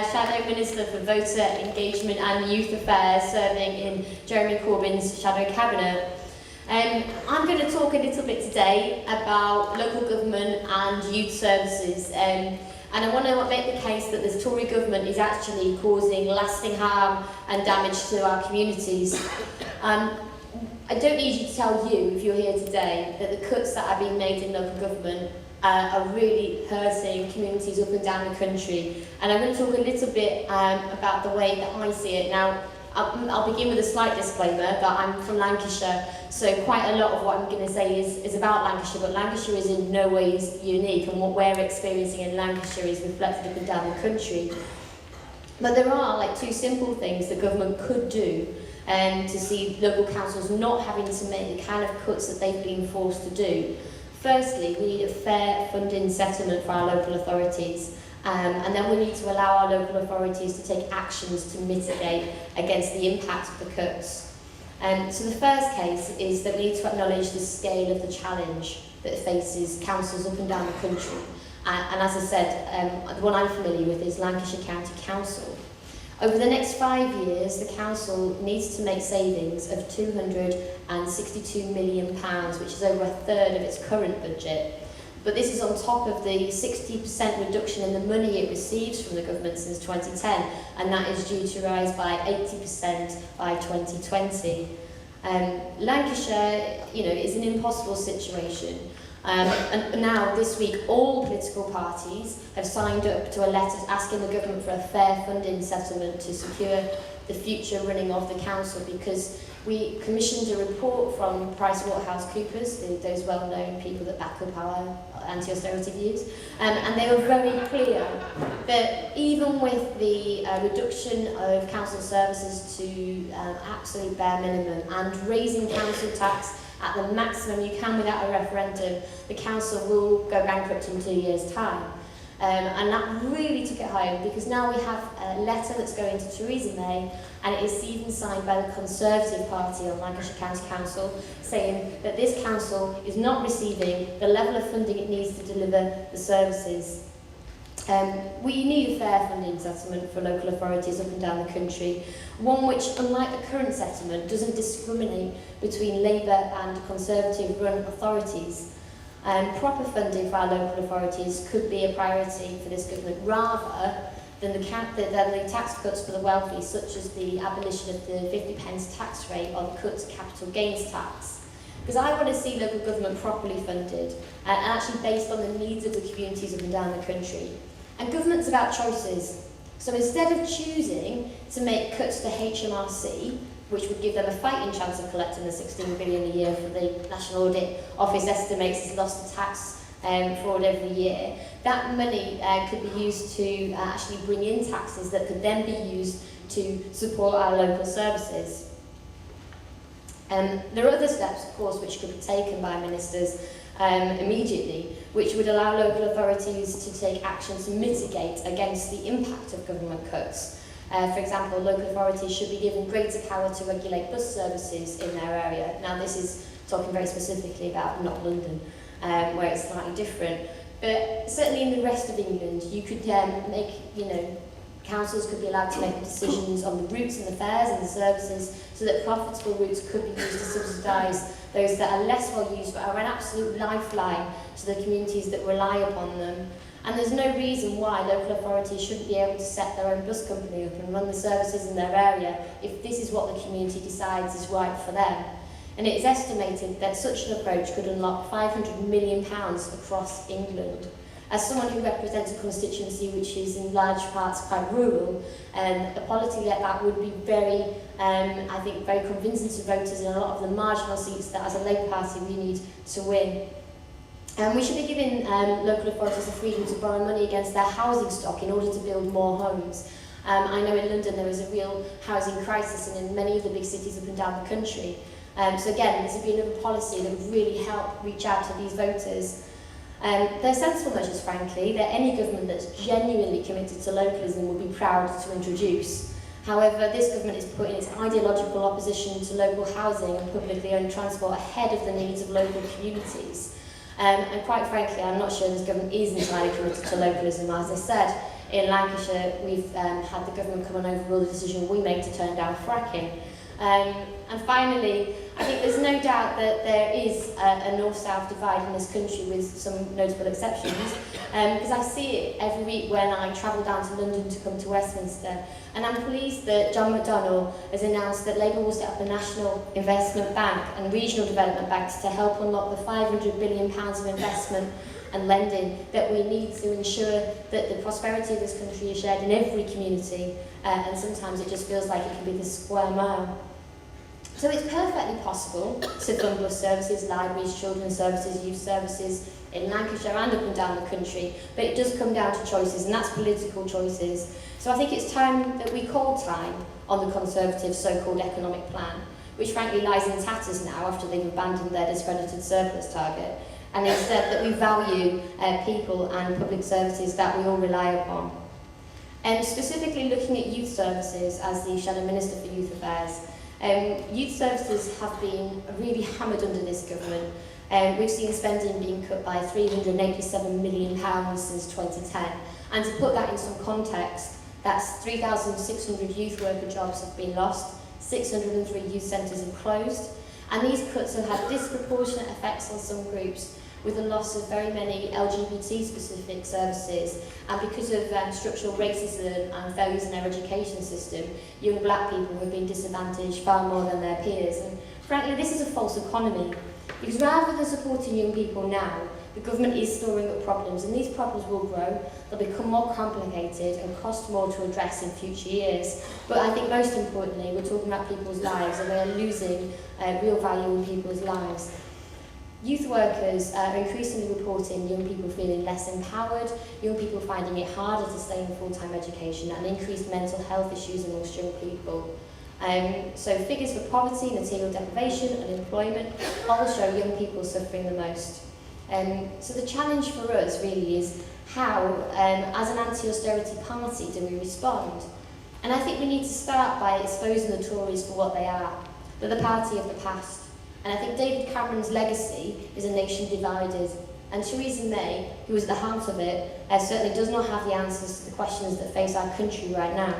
Shadow Minister for Voter Engagement and Youth Affairs, serving in Jeremy Corbyn's Shadow Cabinet. I'm going to talk a little bit today about local government and youth services, and I want to make the case that this Tory government is actually causing lasting harm and damage to our communities. I don't need you to tell you, if you're here today, that the cuts that are being made in local government are really hurting communities up and down the country. And I'm going to talk a little bit about the way that I see it. Now, I'll begin with a slight disclaimer that I'm from Lancashire, so quite a lot of what I'm going to say is about Lancashire, but Lancashire is in no ways unique, and what we're experiencing in Lancashire is reflected up and down the country. But there are like two simple things the government could do to see local councils not having to make the kind of cuts that they've been forced to do. Firstly, we need a fair funding settlement for our local authorities, and then we need to allow our local authorities to take actions to mitigate against the impact of the cuts. So the first case is that we need to acknowledge the scale of the challenge that faces councils up and down the country. And as I said, the one I'm familiar with is Lancashire County Council. Over the next 5 years, the council needs to make savings of £262 million, which is over a third of its current budget. But this is on top of the 60% reduction in the money it receives from the government since 2010, and that is due to rise by 80% by 2020. Lancashire, is an impossible situation. And now, this week, all political parties have signed up to a letter asking the government for a fair funding settlement to secure the future running of the council, because we commissioned a report from PricewaterhouseCoopers, those well-known people that back up our anti-austerity views, and they were very clear that even with the reduction of council services to absolute bare minimum and raising council tax at the maximum you can without a referendum, the council will go bankrupt in 2 years' time. And that really took it home, because now we have a letter that's going to Theresa May, and it is even signed by the Conservative Party on Lancashire County Council, saying that this council is not receiving the level of funding it needs to deliver the services. We need a fair funding settlement for local authorities up and down the country, one which, unlike the current settlement, doesn't discriminate between Labour and Conservative-run authorities. Proper funding for our local authorities could be a priority for this government, rather than the tax cuts for the wealthy, such as the abolition of the 50p tax rate or the cut to capital gains tax. Because I want to see local government properly funded and actually based on the needs of the communities up and down the country. And government's about choices. So instead of choosing to make cuts to HMRC, which would give them a fighting chance of collecting the 16 billion a year for the National Audit Office estimates has lost to tax fraud every year, that money could be used to actually bring in taxes that could then be used to support our local services. There are other steps, of course, which could be taken by ministers immediately, which would allow local authorities to take action to mitigate against the impact of government cuts. For example, local authorities should be given greater power to regulate bus services in their area. Now, this is talking very specifically about not London, where it's slightly different. But certainly in the rest of England, you could councils could be allowed to make decisions on the routes and the fares and the services, so that profitable routes could be used to subsidise those that are less well used but are an absolute lifeline to the communities that rely upon them. And there's no reason why local authorities shouldn't be able to set their own bus company up and run the services in their area if this is what the community decides is right for them. And it is estimated that such an approach could unlock £500 million across England. As someone who represents a constituency which is in large parts quite rural, a policy like that would be very, I think, very convincing to voters in a lot of the marginal seats that as a Labour Party we need to win. We should be giving local authorities the freedom to borrow money against their housing stock in order to build more homes. I know in London there is a real housing crisis, and in many of the big cities up and down the country. So again, this would be another policy that would really help reach out to these voters. They're sensible measures, frankly, that any government that's genuinely committed to localism will be proud to introduce. However, this government is putting its ideological opposition to local housing and publicly owned transport ahead of the needs of local communities. And quite frankly, I'm not sure this government is entirely committed to localism. As I said, in Lancashire, we've had the government come and overrule the decision we made to turn down fracking. And finally, I think there's no doubt that there is a north-south divide in this country with some notable exceptions, because I see it every week when I travel down to London to come to Westminster. And I'm pleased that John McDonnell has announced that Labour will set up a National Investment Bank and regional development banks to help unlock the £500 billion of investment and lending that we need to ensure that the prosperity of this country is shared in every community, and sometimes it just feels like it can be the square mile. So it's perfectly possible to fund bus services, libraries, children's services, youth services in Lancashire and up and down the country, but it does come down to choices, and that's political choices. So I think it's time that we call time on the Conservative so-called economic plan, which frankly lies in tatters now after they've abandoned their discredited surplus target, and instead that we value people and public services that we all rely upon. And specifically looking at youth services as the Shadow Minister for Youth Affairs, youth services have been really hammered under this government. We've seen spending being cut by £387 million since 2010. And to put that in some context, that's 3,600 youth worker jobs have been lost, 603 youth centres have closed, and these cuts have had disproportionate effects on some groups, with the loss of very many LGBT-specific services, and because of structural racism and failures in our education system, young black people have been disadvantaged far more than their peers. And frankly, this is a false economy, because rather than supporting young people now, the government is storing up problems, and these problems will grow, they'll become more complicated and cost more to address in future years. But I think most importantly, we're talking about people's lives, and we're losing real value in people's lives. Youth workers are increasingly reporting young people feeling less empowered, young people finding it harder to stay in full-time education, and increased mental health issues amongst young people. So figures for poverty, material deprivation, unemployment all show young people suffering the most. So the challenge for us really is how, as an anti-austerity party, do we respond? And I think we need to start by exposing the Tories for what they are. They're the party of the past. And I think David Cameron's legacy is a nation divided. And Theresa May, who is at the heart of it, certainly does not have the answers to the questions that face our country right now.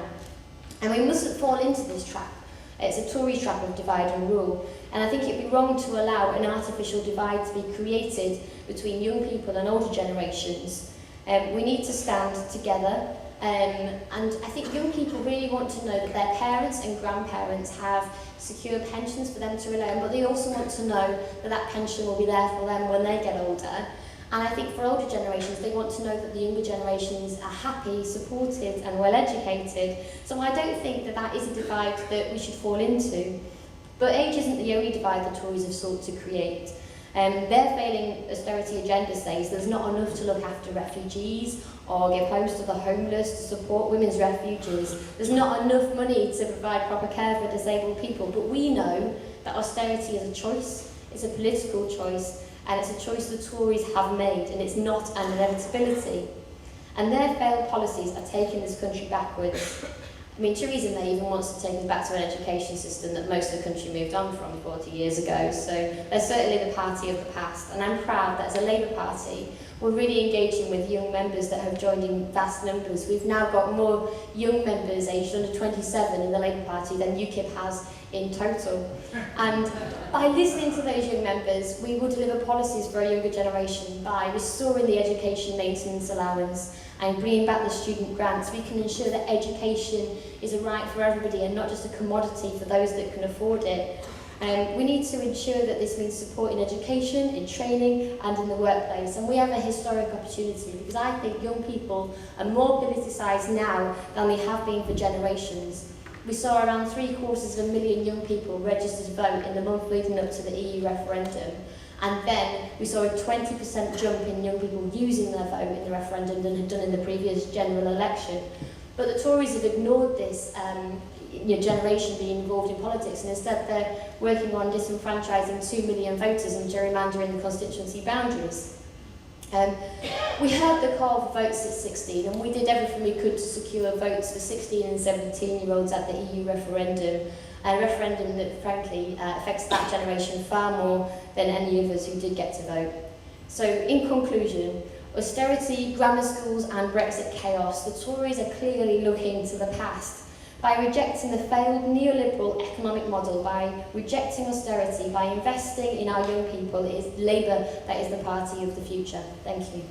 And we mustn't fall into this trap. It's a Tory trap of divide and rule. And I think it would be wrong to allow an artificial divide to be created between young people and older generations. We need to stand together. And I think young people really want to know that their parents and grandparents have secure pensions for them to rely on, but they also want to know that that pension will be there for them when they get older. And I think for older generations, they want to know that the younger generations are happy, supported and well educated. So I don't think that that is a divide that we should fall into. But age isn't the only divide the Tories have sought to create. Their failing austerity agenda says there's not enough to look after refugees or give homes to the homeless, to support women's refuges. There's not enough money to provide proper care for disabled people. But we know that austerity is a choice, it's a political choice, and it's a choice the Tories have made, and it's not an inevitability. And their failed policies are taking this country backwards. I mean, Theresa May even wants to take us back to an education system that most of the country moved on from 40 years ago. So they're certainly the party of the past. And I'm proud that as a Labour Party, we're really engaging with young members that have joined in vast numbers. We've now got more young members aged under 27 in the Labour Party than UKIP has in total. And by listening to those young members, we will deliver policies for a younger generation by restoring the education maintenance allowance and bringing back the student grants. We can ensure that education is a right for everybody and not just a commodity for those that can afford it. We need to ensure that this means support in education, in training and in the workplace. And we have a historic opportunity because I think young people are more politicised now than they have been for generations. We saw around 750,000 young people register to vote in the month leading up to the EU referendum. And then we saw a 20% jump in young people using their vote in the referendum than had done in the previous general election. But the Tories have ignored this generation being involved in politics, and instead they're working on disenfranchising 2 million voters and gerrymandering the constituency boundaries. We heard the call for votes at 16, and we did everything we could to secure votes for 16 and 17-year-olds at the EU referendum. A referendum that, frankly, affects that generation far more than any of us who did get to vote. So, in conclusion, Austerity, grammar schools and Brexit chaos, the Tories are clearly looking to the past. By rejecting the failed neoliberal economic model, by rejecting austerity, by investing in our young people, it is Labour that is the party of the future. Thank you.